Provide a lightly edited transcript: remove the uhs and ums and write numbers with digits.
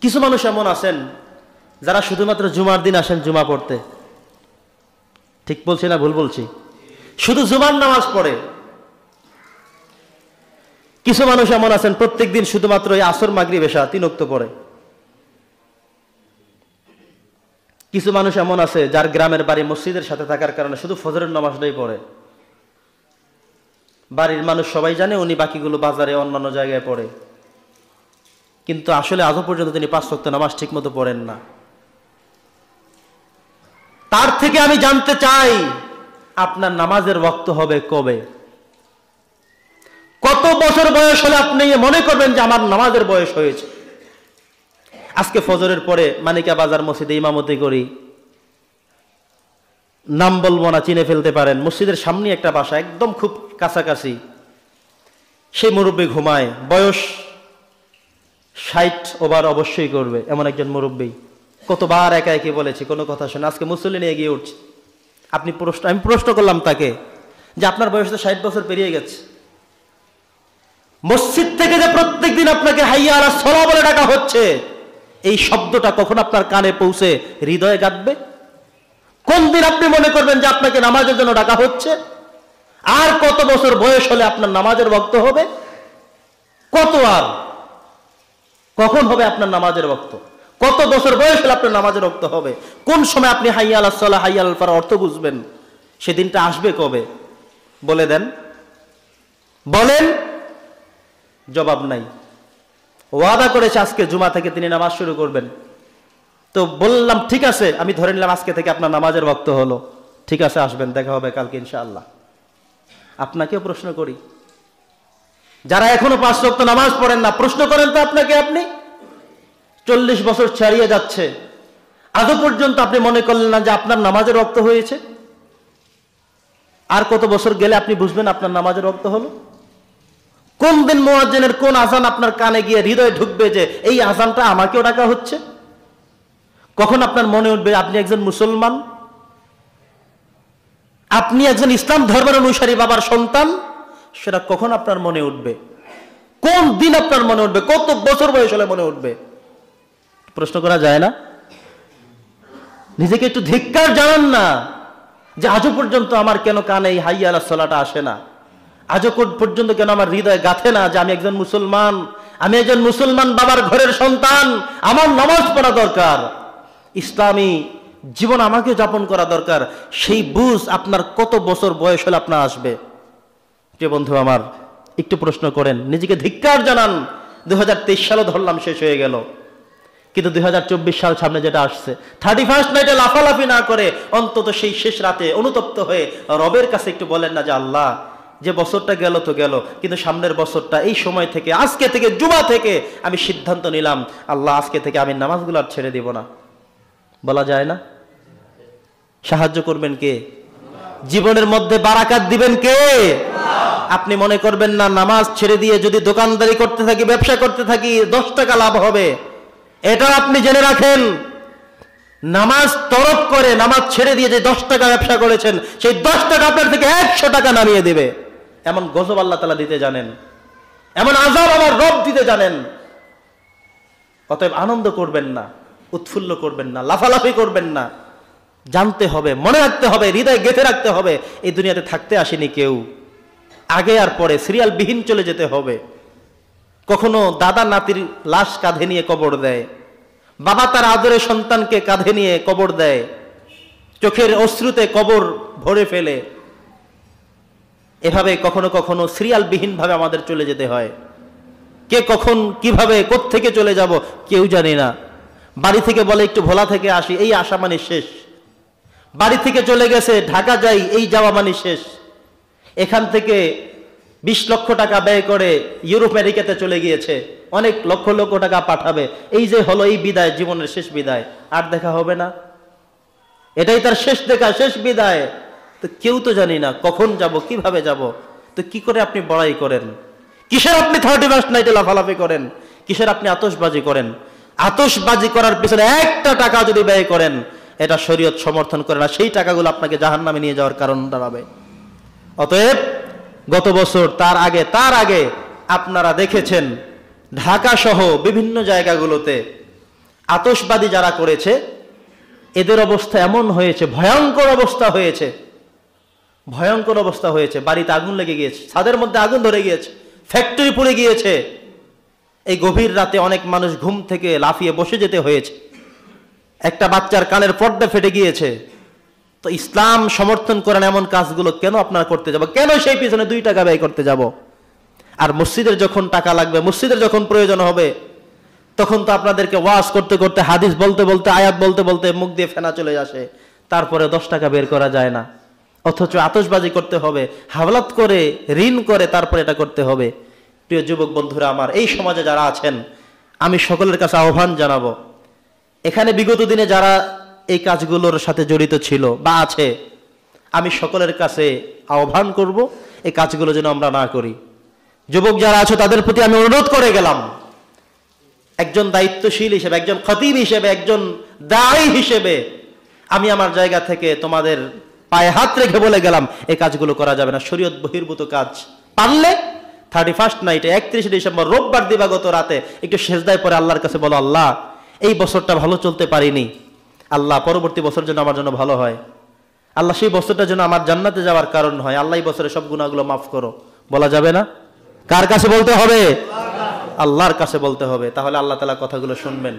কিছু মানুষ এমন আছেন যারা শুধুমাত্র জুমার দিন আসেন জুমা পড়তে। ঠিক বলছি না ভুল বলছি? শুধু জুমার নামাজ পড়ে। কিছু মানুষ এমন আছেন প্রত্যেক দিন শুধুমাত্র এই আসর মাগরিব এশা 3 ওয়াক্ত পড়ে। কিছু মানুষ এমন আছে যার গ্রামের বাড়ি মসজিদের সাথে থাকার কারণে শুধু ফজরের নামাজটাই পড়ে। বাড়ির মানুষ সবাই জানে উনি বাকিগুলো বাজারে অন্যান্য জায়গায় পড়ে, কিন্তু আসলে আজও পর্যন্ত তিনি 5 ওয়াক্ত নামাজ ঠিক মতো পড়েন না। তার থেকে আমি জানতে চাই আপনার নামাজের ওয়াক্ত হবে কবে? কত বছর বয়স হলে আপনি মনে করবেন যে আমার নামাজের বয়স হয়েছে? আজকে ফজরের পরে মানিকা বাজার মসজিদে ইমামতি করি, নাম বলবো না, চিনে ফেলতে পারেন। মসজিদের সামনে একটা বাসা, একদম খুব কাছাকাছি। সেই মুরব্বী ঘুমায়, বয়স 60 ওভার অবশ্যই করবে এমন একজন মুরব্বী। কতবার একা একই বলেছি, কোনো কথা শুনে আজকে মুসল্লি নিয়ে এগিয়ে উঠছে। আমি প্রশ্ন করলাম তাকে যে আপনার বয়স তো 60 বছর পেরিয়ে গেছে, মসজিদ থেকে যে প্রত্যেক দিন আপনাকে হাইয়া আলা সালাহ বলে ডাকা হচ্ছে, এই শব্দটা কখন আপনার কানে পৌঁছে হৃদয়ে গাঁথবে? কোন দিন আপনি মনে করবেন যে আপনাকে নামাজের জন্য ডাকা হচ্ছে? আর কত বছর বয়স হলে আপনার নামাজের ওয়াক্ত হবে? কত আর কখন হবে আপনার নামাজের ওয়াক্ত? কত বছর বয়স হলে আপনার নামাজের ওয়াক্ত হবে? কোন সময় আপনি হাইয়া আলাস সালাহ হাইয়া আল ফালাহ অর্থ বুঝবেন? সেদিনটা আসবে কবে? বলে দেন, বলেন। জবাব নাই। ওয়াদা করেছে আজকে জুমা থেকে তিনি নামাজ শুরু করবেন। তো বললাম ঠিক আছে, আমি ধরে নিলাম আজকে থেকে আপনার নামাজের ওয়াক্ত হলো, ঠিক আছে আসবেন, দেখা হবে কালকে ইনশাআল্লাহ। আপনাকেও প্রশ্ন করি, যারা এখনো 5 ওয়াক্ত নামাজ পড়েন না, প্রশ্ন করেন তো আপনাকে, আপনি 40 বছর ছাড়িয়ে যাচ্ছে, আজও পর্যন্ত আপনি মনে করলেন না যে আপনার নামাজের ওয়াক্ত হয়েছে? আর কত বছর গেলে আপনি বুঝবেন আপনার নামাজের ওয়াক্ত হলো? কোন দিন মুয়াজ্জিনের কোন আজান আপনার কানে গিয়ে হৃদয়ে ঢুকবে যে এই আজানটা আমাকেও ডাকা হচ্ছে? কখন আপনার মনে উঠবে আপনি একজন মুসলমান, আপনি একজন ইসলাম ধর্মের অনুসারী বাবার সন্তান? সেটা কখন আপনার মনে উঠবে? কোন দিন আপনার মনে উঠবে? কত বছর বয়স হলে মনে উঠবে? প্রশ্ন করা যায় না? নিজেকে একটু ধিক্কার জানান না যে আজও পর্যন্ত আমার কেন কানে এই হাইয়া আলাস সালাহটা আসে না? আজও পর্যন্ত কেন আমার হৃদয়ে গাঁথে না যে আমি একজন মুসলমান, আমি একজন মুসলমান বাবার ঘরের সন্তান, আমার নামাজ পড়া দরকার, ইসলামী জীবন আমাকে যাপন করা দরকার। সেই বুঝ আপনার কত বছর বয়স হলে আপনার আসবে? প্রিয় বন্ধু আমার, একটু প্রশ্ন করেন, নিজেকে ধিক্কার জানান। 2023 সালও ধরলাম শেষ হয়ে গেল, কিন্তু 2024 সাল সামনে যেটা আসছে, 31st নাইটে লাফালাফি না করে অন্তত সেই শেষ রাতে অনুতপ্ত হয়ে রবের কাছে একটু বলেন না যে আল্লাহ, যে বছরটা গেল তো গেল, কিন্তু সামনের বছরটা এই সময় থেকে, আজকে থেকে, জুমা থেকে আমি সিদ্ধান্ত নিলাম আল্লাহ আজকে থেকে আমি নামাজগুলো আর ছেড়ে দিব না। বলা যায় না? সাহায্য করবেন কে? জীবনের মধ্যে বারাকাত দিবেন কে? আপনি মনে করবেন না নামাজ ছেড়ে দিয়ে যদি দোকানদারি করতে থাকি, ব্যবসা করতে থাকি 10 টাকা লাভ হবে। এটা আপনি জেনে রাখেন, নামাজ তরক করে, নামাজ ছেড়ে দিয়ে যে 10 টাকা ব্যবসা করেছেন, সেই 10 টাকা আপনার থেকে 100 টাকা নামিয়ে দেবে। এমন গজব আল্লাহ তাআলা দিতে জানেন, এমন আযাব আমার রব দিতে জানেন। অতএব আনন্দ করবেন না, উৎফুল্ল করবেন না, লাফালাফি করবেন না। জানতে হবে, মনে রাখতে হবে, হৃদয়ে গেঁথে রাখতে হবে, এই দুনিয়াতে থাকতে আসেনি কেউ, আগে আর পরে সিরিয়াল বিহীন চলে যেতে হবে। কখনো দাদা নাতির লাশ কাঁধে নিয়ে কবর দেয়, বাবা তার আদরের সন্তানকে কাঁধে নিয়ে কবর দেয়, চোখের অশ্রুতে কবর ভরে ফেলে। এভাবে কখনো কখনো সিরিয়াল বিহীন ভাবে আমাদের চলে যেতে হয়। কে কখন কিভাবে কোত্থেকে চলে যাব কেউ জানি না। বাড়ি থেকে বলে একটু ভোলা থেকে আসি, এই আশা মানে শেষ। বাড়ি থেকে চলে গেছে ঢাকা যাই, এই যাওয়া মানে শেষ। এখান থেকে 20 লক্ষ টাকা ব্যয় করে ইউরোপ আমেরিকাতে চলে গিয়েছে, অনেক লক্ষ লক্ষ টাকা পাঠাবে, এই যে হলো এই বিদায়, জীবনের শেষ বিদায়, আর দেখা হবে না। এটাই তার শেষ দেখা, শেষ বিদায়। তো কেউ তো জানি না কখন যাব, কিভাবে যাব। তো কি করে আপনি বড়াই করেন? কিসের আপনি 31st নাইটে লাফালাফি করেন? কিসের আপনি আতশবাজি করেন? আতশবাজি করার পিছনে 1টা টাকা যদি ব্যয় করেন, এটা শরীয়ত সমর্থন করে না। সেই টাকাগুলো আপনাকে জাহান্নামে নিয়ে যাওয়ার কারণ দাঁড়াবে। অতএব গত বছর, তার আগে আপনারা দেখেছেন ঢাকা সহ বিভিন্ন জায়গাগুলোতে আতশবাজি যারা করেছে এদের অবস্থা এমন হয়েছে, ভয়ঙ্কর অবস্থা হয়েছে, ভয়ঙ্কর অবস্থা হয়েছে। বাড়িতে আগুন লেগে গিয়েছে, ছাদের মধ্যে আগুন ধরে গিয়েছে, ফ্যাক্টরি পুড়ে গিয়েছে। এই গভীর রাতে অনেক মানুষ ঘুম থেকে লাফিয়ে বসে যেতে হয়েছে, একটা বাচ্চার কানের পর্দা ফেটে গিয়েছে। তো ইসলাম সমর্থন করেন এমন কাজগুলো কেন আপনারা করতে যাব? কেন সেই পিছনে 2 টাকা ব্যয় করতে যাব? আর মসজিদের যখন টাকা লাগবে, মসজিদের যখন প্রয়োজন হবে, তখন তো আপনাদেরকে ওয়াজ করতে করতে, হাদিস বলতে বলতে, আয়াত বলতে বলতে মুখ দিয়ে ফেনা চলে আসে, তারপরে 10 টাকা বের করা যায় না। অথচ আতশবাজি করতে হবে, হাওলাত করে, ঋণ করে, তারপরে এটা করতে হবে। প্রিয় যুবক বন্ধুরা আমার, এই সমাজে যারা আছেন, আমি সকলের কাছে আহ্বান জানাবো, এখানে বিগত দিনে যারা এই কাজগুলোর সাথে জড়িত ছিল বা আছে, আমি সকলের কাছে আহ্বান করব এই কাজগুলো যেন আমরা না করি। যুবক যারা আছো তাদের প্রতি আমি অনুরোধ করে গেলাম, একজন দায়িত্বশীল হিসেবে, একজন খতিব হিসেবে, একজন দায়ী হিসেবে আমি আমার জায়গা থেকে তোমাদের পায়ে হাত রেখে বলে গেলাম, এই কাজগুলো করা যাবে না, শরীয়ত বহির্ভূত কাজ। পারলে 31st নাইটে, 31 ডিসেম্বর রোববার দিবাগত রাতে একটু সেজদায় পরে আল্লাহর কাছে বলো, আল্লাহ এই বছরটা ভালো চলতে পারিনি, আল্লাহ পরবর্তী বছর যেন আমার জন্য ভালো হয়, আল্লাহ সেই বছরটা যেন আমার জান্নাতে যাওয়ার কারণ হয়, আল্লাহ এই বছরে সব গুনাহগুলো মাফ করো। বলা যাবে না? কার কাছে বলতে হবে? আল্লাহর কাছে বলতে হবে। তাহলে আল্লাহ তাআলা কথাগুলো শুনবেন।